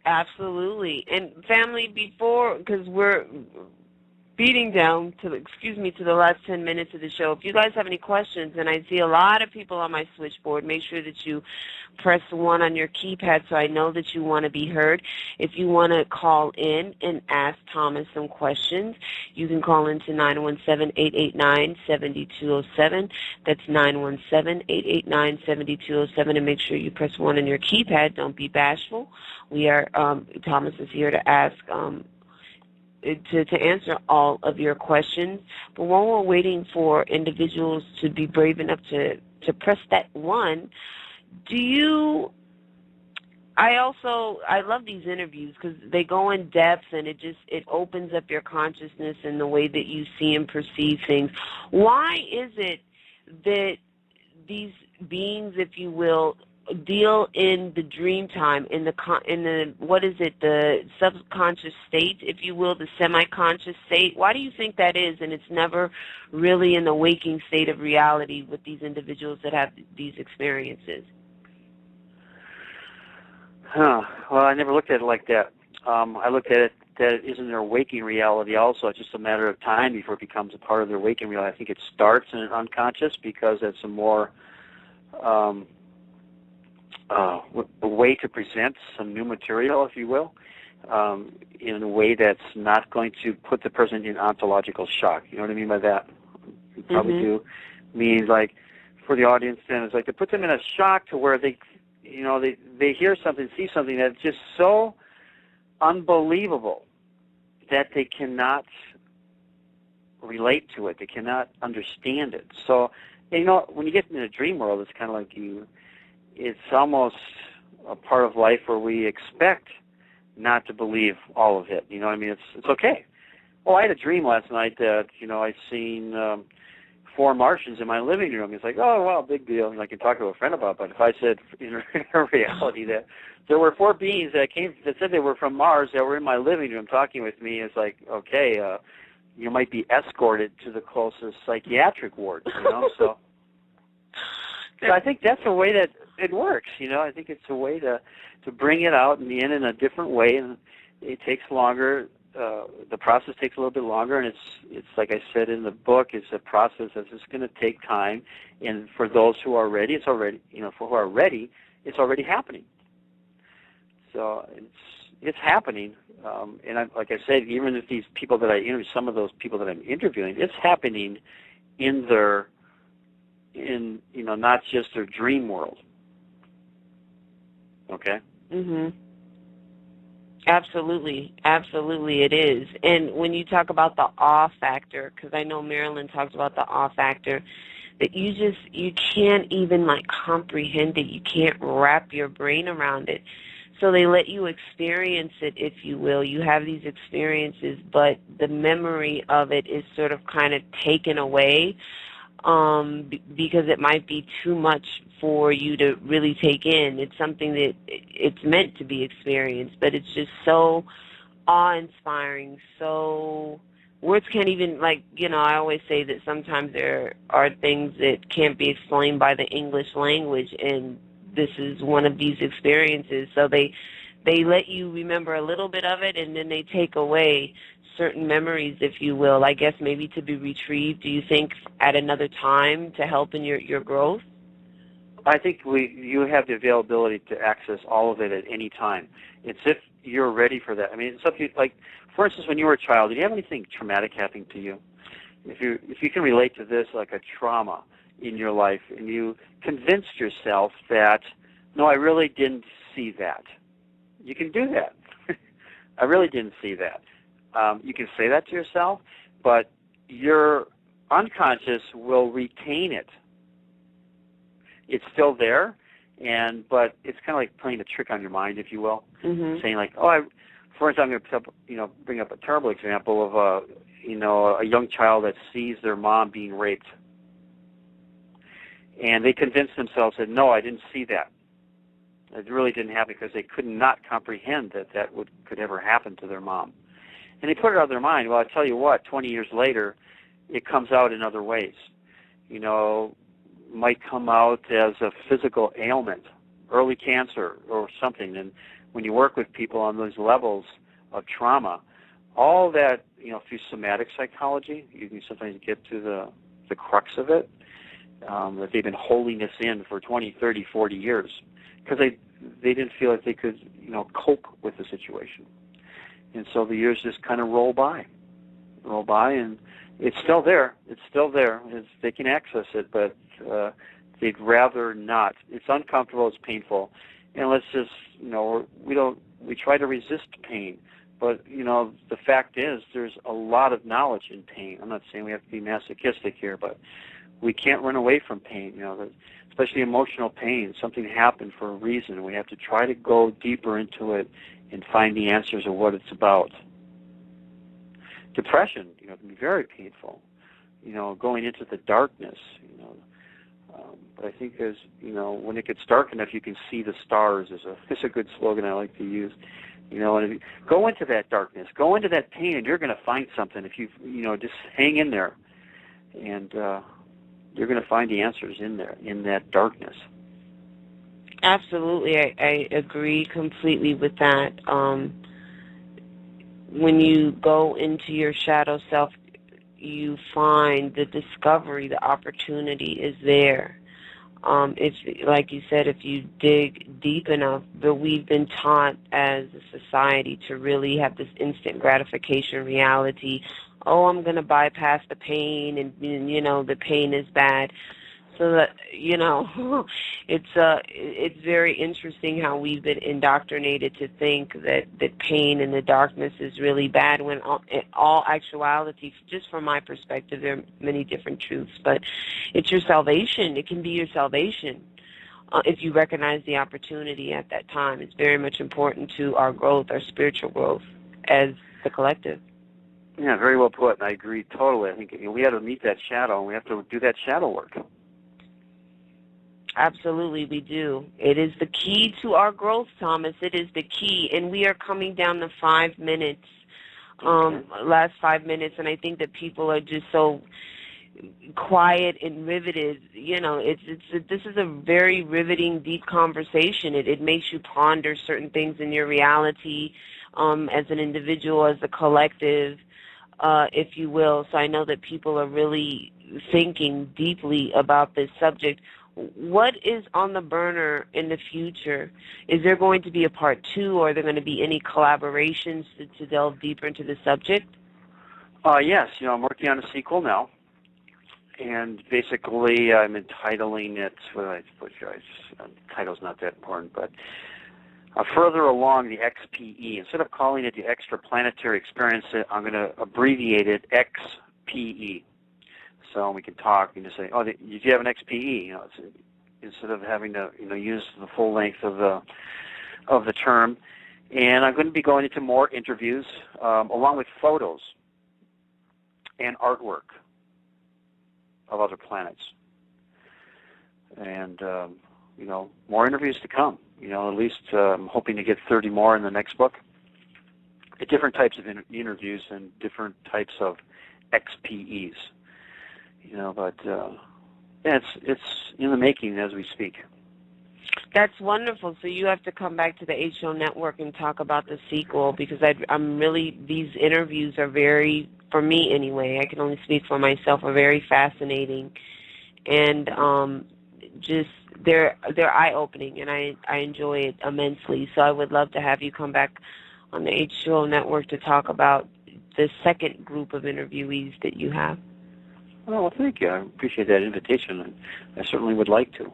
Absolutely. And family, before, because we're beating down to the last 10 minutes of the show. If you guys have any questions, and I see a lot of people on my switchboard, make sure that you press 1 on your keypad so I know that you want to be heard. If you want to call in and ask Thomas some questions, you can call into 917-889-7207. That's 917-889-7207, and make sure you press 1 on your keypad. Don't be bashful. We are, Thomas is here to ask, to answer all of your questions. But while we're waiting for individuals to be brave enough to press that 1, I love these interviews because they go in depth and it opens up your consciousness and the way that you see and perceive things. Why is it that these beings, if you will, deal in the dream time, in the the subconscious state, if you will, the semi-conscious state? Why do you think that is, and it's never really in the waking state of reality with these individuals that have these experiences? Well, I never looked at it like that. I looked at it that it isn't their waking reality also. It's just a matter of time before it becomes a part of their waking reality. I think it starts in an unconscious because it's a more a way to present some new material, if you will. in a way that's not going to put the person in ontological shock. You know what I mean by that? You probably do. Means like for the audience, then it's like to put them in a shock to where they hear something, see something that's just so unbelievable that they cannot relate to it. They cannot understand it. So, when you get in a dream world, it's kind of like it's almost a part of life where we expect not to believe all of it. You know what I mean? It's okay. Oh, I had a dream last night that, I'd seen 4 Martians in my living room. It's like, oh, well, big deal. And I can talk to a friend about it. But if I said in reality that there were 4 beings that said they were from Mars that were in my living room talking with me, it's like, okay, you might be escorted to the closest psychiatric ward, So I think that's a way that it works, I think it's a way to bring it out in a different way, and it takes longer. The process takes a little bit longer, and it's like I said in the book, it's a process that's just going to take time. And for those who are ready, it's already it's already happening. So it's happening, and like I said, even if these people that I interview, some of those people that I'm interviewing, it's happening in not just their dream world. Okay. Absolutely, it is. And when you talk about the awe factor, because I know Marilyn talks about the awe factor, that you can't even comprehend it. You can't wrap your brain around it. So they let you experience it, if you will. You have these experiences, but the memory of it is sort of kind of taken away because it might be too much for you to really take in. It's something that it's meant to be experienced, but it's just so awe-inspiring, so words can't even, I always say that sometimes there are things that can't be explained by the English language, and this is one of these experiences. So they let you remember a little bit of it, and then they take away certain memories, if you will, I guess maybe to be retrieved, do you think, at another time to help in your growth? I think you have the availability to access all of it at any time. It's if you're ready for that. I mean, it's up to you. Like, for instance, when you were a child, did you have anything traumatic happening to you? If you can relate to this, like a trauma in your life, and you convinced yourself that, no, I really didn't see that. You can do that. I really didn't see that. You can say that to yourself, but your unconscious will retain it. It's still there, but it's kind of like playing a trick on your mind, if you will. Saying like, for instance, I'm going to bring up a terrible example of a young child that sees their mom being raped, and they convince themselves that no, I didn't see that. It really didn't happen, because they could not comprehend that could ever happen to their mom. And they put it out of their mind. Well, I tell you what, 20 years later, it comes out in other ways. Might come out as a physical ailment, early cancer or something. And when you work with people on those levels of trauma, all that, through somatic psychology, you can sometimes get to the crux of it, that they've been holding this in for 20, 30, 40 years, because they didn't feel like they could, cope with the situation. And so the years just kind of roll by, and it's still there. They can access it, but they'd rather not. It's uncomfortable. It's painful, and let's just, we try to resist pain, but the fact is, there's a lot of knowledge in pain. I'm not saying we have to be masochistic here, but we can't run away from pain. Especially emotional pain. Something happened for a reason. We have to try to go deeper into it and find the answers of what it's about. Depression, can be very painful. Going into the darkness. But I think as when it gets dark enough, you can see the stars. Is a good slogan I like to use. And if you go into that darkness, go into that pain, and you're going to find something. If you just hang in there, and you're going to find the answers in there, in that darkness. Absolutely, I agree completely with that. When you go into your shadow self, you find the discovery, the opportunity is there. If, like you said, if you dig deep enough, but we've been taught as a society to really have this instant gratification reality. Oh, I'm going to bypass the pain, and the pain is bad. So that it's very interesting how we've been indoctrinated to think that pain and the darkness is really bad, when in all actuality, just from my perspective, there are many different truths, but it's your salvation. It can be your salvation if you recognize the opportunity at that time. It's very much important to our growth, our spiritual growth as the collective. Yeah, very well put, and I agree totally. I think we have to meet that shadow, and we have to do that shadow work. Absolutely, we do. It is the key to our growth, Thomas. It is the key. And we are coming down to 5 minutes, last 5 minutes, and I think that people are just so quiet and riveted. This is a very riveting, deep conversation. It makes you ponder certain things in your reality as an individual, as a collective, if you will. So I know that people are really thinking deeply about this subject. What is on the burner in the future? Is there going to be a part 2, or are there going to be any collaborations to delve deeper into the subject? Yes, I'm working on a sequel now, and basically I'm entitling it, title's not that important, but further along the XPE. Instead of calling it the Extra Planetary Experience, I'm going to abbreviate it XPE. So we can talk and just say, "Oh, did you have an XPE?" Instead of having to, use the full length of the term. And I'm going to be going into more interviews, along with photos and artwork of other planets. And more interviews to come. At least I'm hoping to get 30 more in the next book. Different types of interviews and different types of XPEs. But it's in the making as we speak. That's wonderful. So you have to come back to the HO Network and talk about the sequel, because I'm really, these interviews are very, for me anyway, I can only speak for myself, are very fascinating, and just they're eye-opening, and I enjoy it immensely. So I would love to have you come back on the HO Network to talk about the second group of interviewees that you have. Well, thank you. I appreciate that invitation, and I certainly would like to.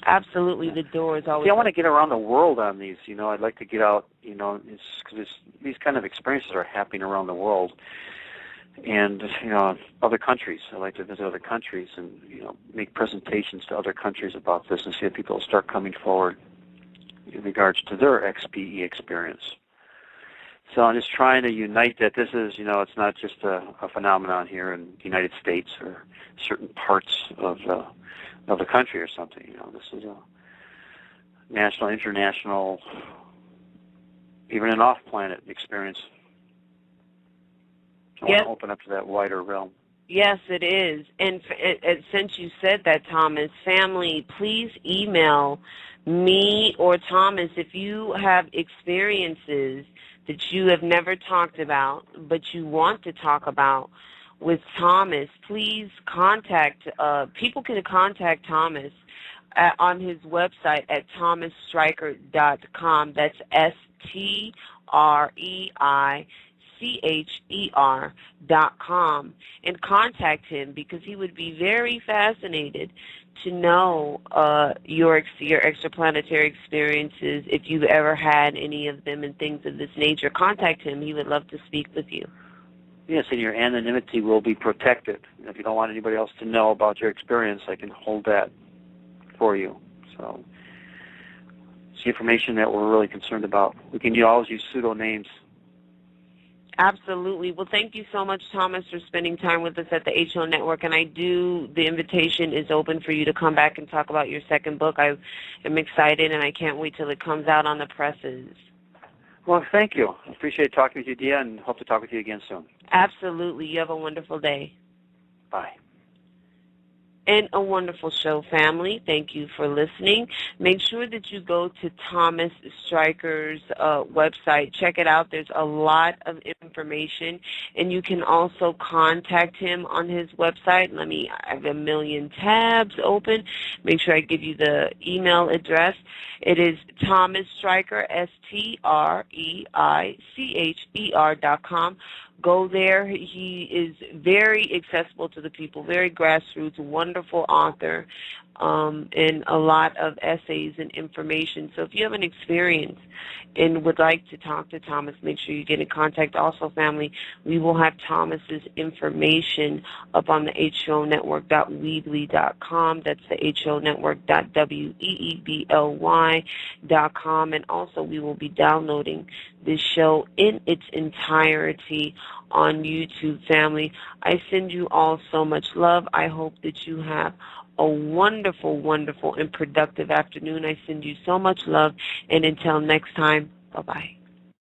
Absolutely, the door is always. See, I want to get around the world on these. I'd like to get out. Because these kind of experiences are happening around the world, and other countries. I like to visit other countries and make presentations to other countries about this, and see if people start coming forward in regards to their XPE experience. So I'm just trying to unite that this is, it's not just a phenomenon here in the United States or certain parts of the country or something. This is a national, international, even an off-planet experience. I want to open up to that wider realm. Yes, it is. And since you said that, Thomas, family, please email me or Thomas if you have experiences that you have never talked about, but you want to talk about with Thomas. Please people can contact Thomas on his website at thomasstreicher.com. That's STREICHER.com, and contact him, because he would be very fascinated to know your extraplanetary experiences, if you've ever had any of them and things of this nature. Contact him. He would love to speak with you. Yes, and your anonymity will be protected. If you don't want anybody else to know about your experience, I can hold that for you. So it's the information that we're really concerned about. We can always use pseudo-names. Absolutely. Well, thank you so much, Thomas, for spending time with us at the HO Network. And the invitation is open for you to come back and talk about your second book. I am excited, and I can't wait till it comes out on the presses. Well, thank you. I appreciate talking with you, Dia, and hope to talk with you again soon. Absolutely. You have a wonderful day. Bye. And a wonderful show, family. Thank you for listening. Make sure that you go to Thomas Streicher's website. Check it out. There's a lot of information, and you can also contact him on his website. I have a million tabs open. Make sure I give you the email address. It is Thomas Streicher, STREICHER.com. Go there. He is very accessible to the people, very grassroots, wonderful author, and a lot of essays and information. So if you have an experience and would like to talk to Thomas, make sure you get in contact. Also, family, we will have Thomas's information up on the HONetwork.weebly.com. That's the HONetwork.weebly.com. And also, we will be downloading this show in its entirety on YouTube, family. I send you all so much love. I hope that you have a wonderful, wonderful, and productive afternoon. I send you so much love, and until next time, bye-bye.